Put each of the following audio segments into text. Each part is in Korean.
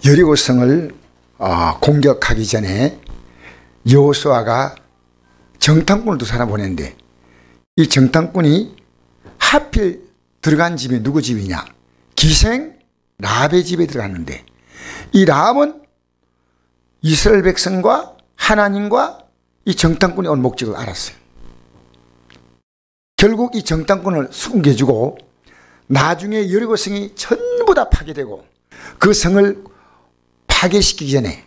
여리고성을 공격하기 전에 여호수아가 정탐꾼을 2사람 보냈는데, 이 정탐꾼이 하필 들어간 집이 누구 집이냐? 기생 라합의 집에 들어갔는데, 이 라합은 이스라엘 백성과 하나님과 이 정탐꾼이 온 목적을 알았어요. 결국 이 정탐꾼을 숨겨주고 나중에 여리고성이 전부 다 파괴되고 그 성을 파괴시키기 전에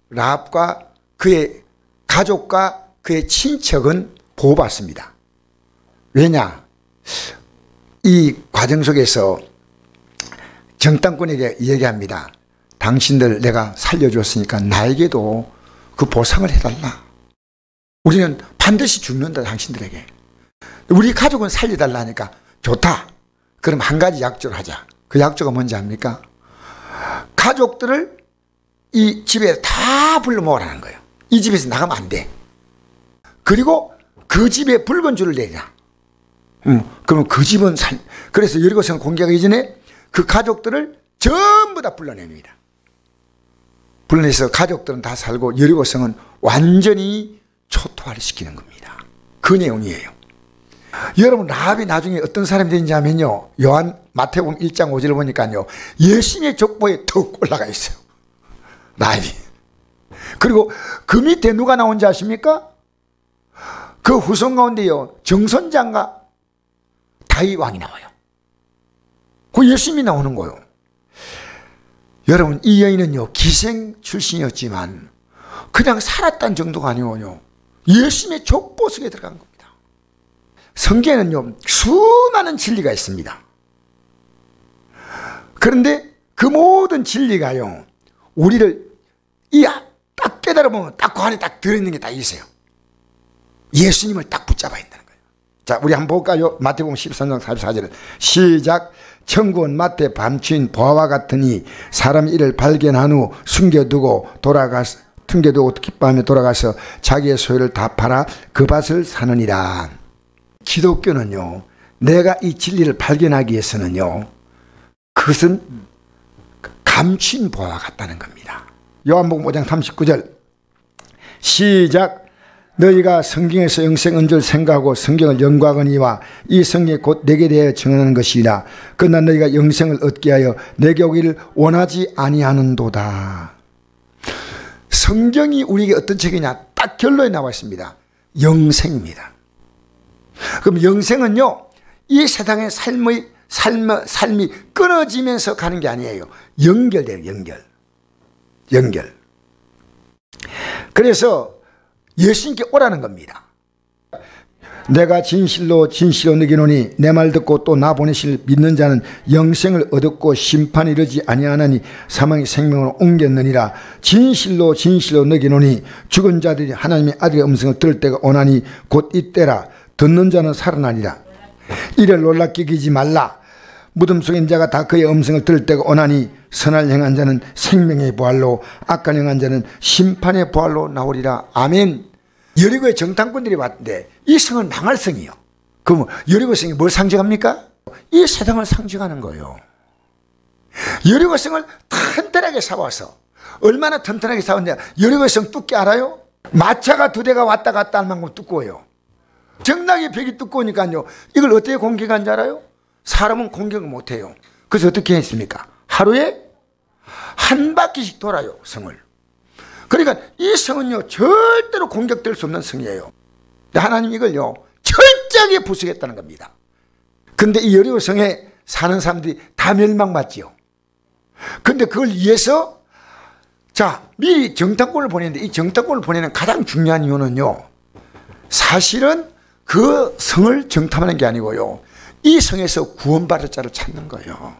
라합과 그의 가족과 그의 친척은 보호받습니다. 왜냐? 이 과정 속에서 정탐꾼에게 얘기합니다. 당신들 내가 살려줬으니까 나에게도 그 보상을 해달라. 우리는 반드시 죽는다 당신들에게. 우리 가족은 살려달라니까 좋다. 그럼 한 가지 약조를 하자. 그 약조가 뭔지 압니까? 가족들을 이 집에 다 불러 모으라는 거예요. 이 집에서 나가면 안 돼. 그리고 그 집에 붉은 줄을 내자. 그럼 그 집은 그래서 여리고성 공격하기 전에 그 가족들을 전부 다 불러냅니다. 불러내서 가족들은 다 살고 여리고성은 완전히 초토화를 시키는 겁니다. 그 내용이에요. 여러분, 라합이 나중에 어떤 사람이 되는지 하면요, 마태복음 1장 5절을 보니까요, 여신의 족보에 턱 올라가 있어요. 라합이. 그리고 그 밑에 누가 나온지 아십니까? 그 후손 가운데요, 정선장과 다윗 왕이 나와요. 그 열심히 나오는 거예요. 여러분, 이 여인은요, 기생 출신이었지만 그냥 살았다는 정도가 아니고요, 열심히 족보 속에 들어간 겁니다. 성경에는요, 수많은 진리가 있습니다. 그런데 그 모든 진리가요, 우리를 딱 깨달아보면 딱 그 안에 딱 들어있는 게 딱 있어요. 예수님을 딱 붙잡아야 한다는 거예요. 자, 우리 한번 볼까요? 마태복음 13장 44절 시작. 천국은 마태 밤주인 보아와 같으니 사람이 이를 발견한 후 숨겨두고 기뻐하며 돌아가서 자기의 소유를 다 팔아 그 밭을 사느니라. 기독교는요, 내가 이 진리를 발견하기 위해서는요, 그것은 감추인 보아와 같다는 겁니다. 요한복음 5장 39절 시작. 너희가 성경에서 영생은 줄 생각하고 성경을 연구하거니와 이 성경이 곧 내게 대하여 증언하는 것이라. 그러나 너희가 영생을 얻게 하여 내게 오기를 원하지 아니하는도다. 성경이 우리에게 어떤 책이냐? 딱 결론에 나와 있습니다. 영생입니다. 그럼 영생은요, 이 세상의 삶이 끊어지면서 가는 게 아니에요. 연결돼요. 연결. 그래서 예수님께 오라는 겁니다. 내가 진실로 너희노니 내 말 듣고 또 나 보내실 믿는 자는 영생을 얻었고 심판이 이르지 아니하나니 사망의 생명으로 옮겼느니라. 진실로 너희노니 죽은 자들이 하나님의 아들의 음성을 들을 때가 오나니 곧 이때라. 듣는 자는 살아나리라. 이를 놀랍게 여기지 말라. 무덤 속에 있는 자가 다 그의 음성을 들을 때가 오나니 선할 행한 자는 생명의 부활로 악한 행한 자는 심판의 부활로 나오리라. 아멘. 여리고의 정탐꾼들이 왔는데 이 성은 망할 성이요. 그럼 여리고성이 뭘 상징합니까? 이 세상을 상징하는 거예요. 여리고성을 튼튼하게 세워서, 얼마나 튼튼하게 세웠냐? 여리고성 두께 알아요? 마차가 2대가 왔다 갔다 할 만큼 두꺼워요. 정락의 벽이 두꺼우니까요, 이걸 어떻게 공격한 줄 알아요? 사람은 공격을 못해요. 그래서 어떻게 했습니까? 하루에 한 바퀴씩 돌아요, 성을. 그러니까 이 성은요, 절대로 공격될 수 없는 성이에요. 하나님 이걸요, 철저하게 부수겠다는 겁니다. 근데 이 여리고 성에 사는 사람들이 다 멸망받지요. 근데 그걸 위해서 미리 정탐꾼을 보내는데, 이 정탐꾼을 보내는 가장 중요한 이유는요, 사실은 그 성을 정탐하는 게 아니고요, 이 성에서 구원받을 자를 찾는 거예요.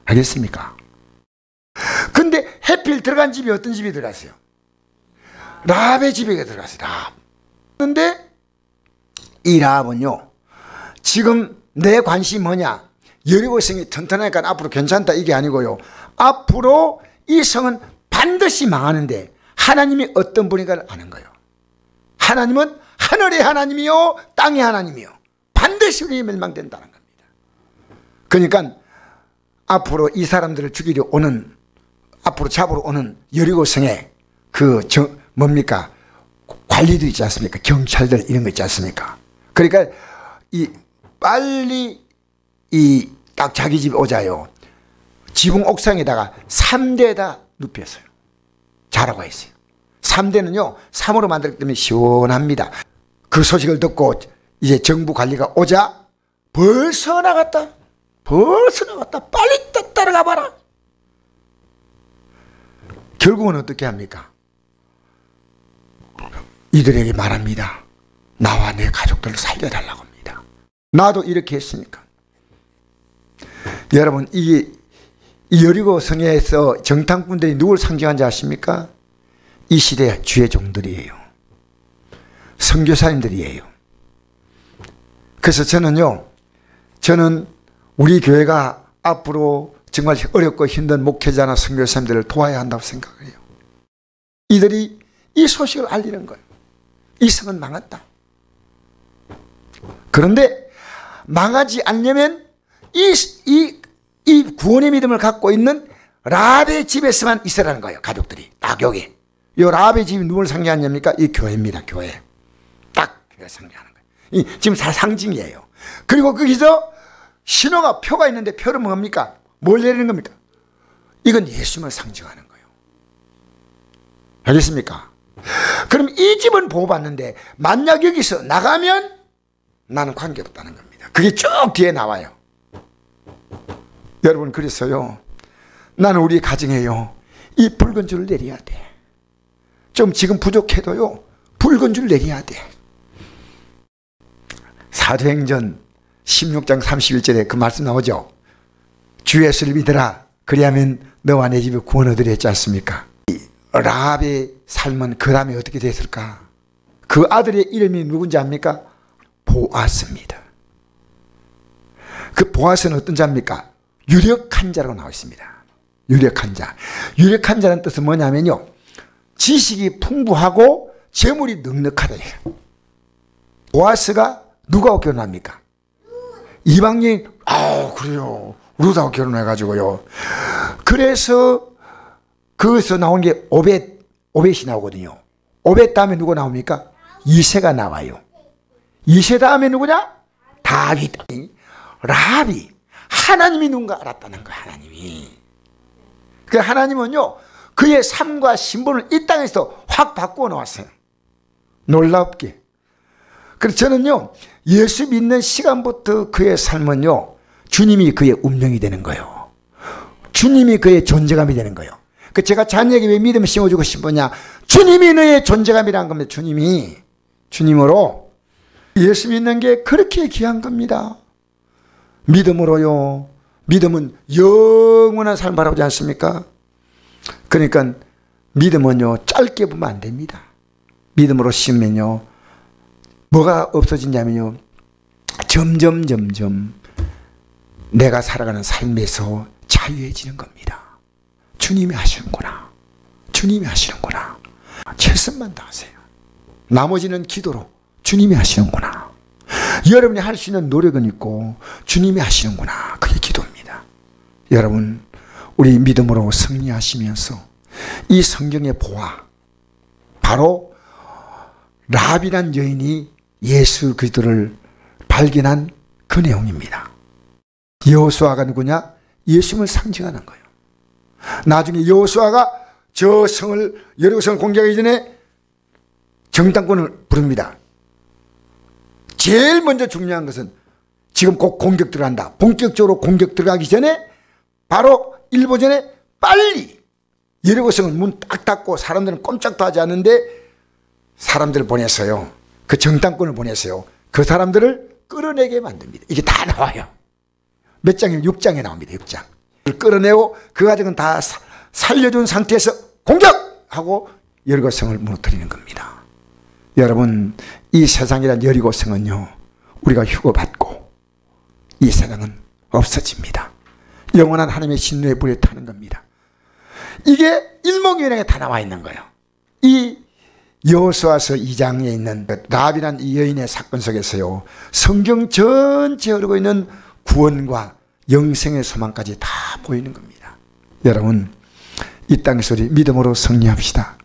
알겠습니까? 근데 해필 들어간 집이 어떤 집이 들어갔어요? 라합의 집에 들어갔어요. 라합. 그런데 이 라합은요, 지금 내 관심이 뭐냐? 여리고성이 튼튼하니까 앞으로 괜찮다 이게 아니고요, 앞으로 이 성은 반드시 망하는데 하나님이 어떤 분인가를 아는 거예요. 하나님은 하늘의 하나님이요 땅의 하나님이요, 반드시 우리 멸망된다는 겁니다. 그러니까 앞으로 이 사람들을 죽이려 오는 앞으로 잡으러 오는 여리고성에 뭡니까? 관리들 있지 않습니까? 경찰들 이런 거 있지 않습니까? 그러니까 빨리 딱 자기 집에 오자요. 지붕 옥상에다가 3대에다 눕혔어요. 자라고 했어요. 3대는요 3으로 만들기 때문에 시원합니다. 그 소식을 듣고 이제 정부 관리가 오자 벌써 나갔다 빨리 따라가 봐라. 결국은 어떻게 합니까? 이들에게 말합니다. 나와 내 가족들을 살려달라고 합니다. 나도 이렇게 했으니까. 여러분, 이 여리고 성에서 정탐꾼들이 누굴 상징한지 아십니까? 이 시대의 주의 종들이에요. 선교사님들이에요. 그래서 저는 우리 교회가 앞으로 정말 어렵고 힘든 목회자나 선교사님들을 도와야 한다고 생각해요. 이들이 이 소식을 알리는 거예요. 이 성은 망했다. 그런데 망하지 않으려면 이 구원의 믿음을 갖고 있는 라합의 집에서만 있으라는 거예요. 가족들이 딱 여기. 이 라합의 집이 누굴 상징하냐니까 이 교회입니다. 교회. 딱 교회 상징하는 거예요. 지금 다 상징이에요. 그리고 거기서 신호가 표가 있는데 표는 뭡니까? 뭘 내리는 겁니까? 이건 예수님을 상징하는 거예요. 알겠습니까? 그럼 이 집은 보호받는데 만약 여기서 나가면 나는 관계없다는 겁니다. 그게 쭉 뒤에 나와요. 여러분, 그래서요 나는 우리 가정에요 이 붉은 줄을 내려야 돼. 좀 지금 부족해도요 붉은 줄 내려야 돼. 사도행전 16장 31절에 그 말씀 나오죠. 주 예수를 믿으라 그리하면 너와 내 집에 구원 얻으리 했지 않습니까? 라합의 삶은 그 다음에 어떻게 됐을까? 그 아들의 이름이 누군지 압니까? 보아스입니다. 그 보아스는 어떤 자입니까? 유력한 자라고 나와 있습니다. 유력한 자. 유력한 자라는 뜻은 뭐냐면요 지식이 풍부하고 재물이 넉넉하다. 보아스가 누구하고 결혼합니까? 이방인. 그래요. 루다하고 결혼해가지고요. 그래서 거기서 나온 게 오벳이 나오거든요. 오벳 다음에 누구 나옵니까? 이새가 나와요. 이새 다음에 누구냐? 다윗. 라합이 하나님이 누군가 알았다는 거야. 하나님이. 그 하나님은요 그의 삶과 신분을 이 땅에서 확 바꾸어 놓았어요. 놀랍게. 그래서 저는요 예수 믿는 시간부터 그의 삶은요 주님이 그의 운명이 되는 거예요. 주님이 그의 존재감이 되는 거예요. 그 제가 자녀에게 왜 믿음을 심어주고 싶으냐? 주님이 너의 존재감이라는 겁니다. 주님으로 예수 믿는 게 그렇게 귀한 겁니다. 믿음으로요. 믿음은 영원한 삶을 바라보지 않습니까? 그러니까 믿음은요 짧게 보면 안 됩니다. 믿음으로 심으면요 뭐가 없어지냐면요 점점 내가 살아가는 삶에서 자유해지는 겁니다. 주님이 하시는구나. 주님이 하시는구나. 최선만 다하세요. 나머지는 기도로 주님이 하시는구나. 여러분이 할 수 있는 노력은 있고 주님이 하시는구나. 그게 기도입니다. 여러분 우리 믿음으로 승리하시면서 이 성경의 보아 바로 라합이란 여인이 예수 그리스도를 발견한 그 내용입니다. 여호수아가 누구냐? 예수님을 상징하는 거예요. 나중에 여호수아가 저 성을 여리고성을 공격하기 전에 정탐꾼을 부릅니다. 제일 먼저 중요한 것은 지금 곧 공격 들어간다. 본격적으로 공격 들어가기 전에 바로 일보 전에 빨리 여리고성은 문 딱 닫고 사람들은 꼼짝도 하지 않는데 사람들을 보냈어요. 그 정탐꾼을 보냈어요. 그 사람들을 끌어내게 만듭니다. 이게 다 나와요. 몇 장이면 6장에 나옵니다. 6장. 끌어내고 그 가정은 다 살려준 상태에서 공격하고 여리고성을 무너뜨리는 겁니다. 여러분 이 세상이란 여리고성은요 우리가 휴거받고 이 세상은 없어집니다. 영원한 하나님의 진노의 불에 타는 겁니다. 이게 일목요연하게 다 나와 있는 거예요. 이 여호수아서 2장에 있는 라합이란 이 여인의 사건 속에서요 성경 전체에 흐르고 있는 구원과 영생의 소망까지 다 보이는 겁니다. 여러분 이 땅에서 우리 믿음으로 승리합시다.